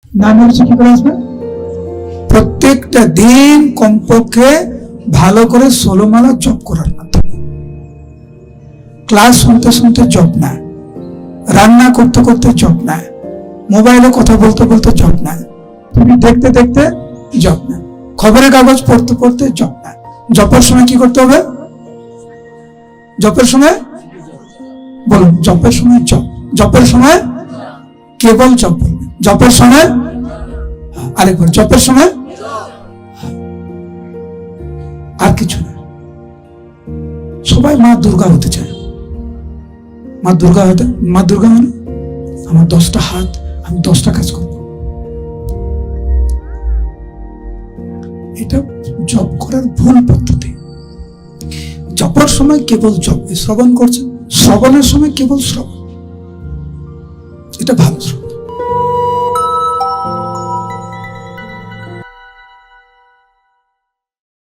নাম হচ্ছে কি করে আসবে? প্রত্যেকটা দিন কমপক্ষে ভালো করে 16 মালা জপ করার মাধ্যমে। ক্লাস শুনতে শুনতে জপ না, রান্না করতে করতে জপ না, মোবাইলে কথা বলতে বলতে জপ না, তুমি দেখতে দেখতে জপ না, খবরের কাগজ পড়তে পড়তে জপ না। জপের সময় কি করতে হবে? জপের সময় বলুন, জপের সময় জপ, জপের সময় কেবল জপ বলবেন। জপের সময় আরেকবার, জপের সময় আর কিছু না। সবাই মা দুর্গা হতে চায়। মা দুর্গা হতে, মা দুর্গা মানে আমার 10টা হাত, আমি 10টা কাজ করব। এটা জপ করার ভুল পদ্ধতি। জপের সময় কেবল জপ, শ্রবণ করছেন, শ্রবণের সময় কেবল শ্রবণ, এটা ভালো শ্রবণ।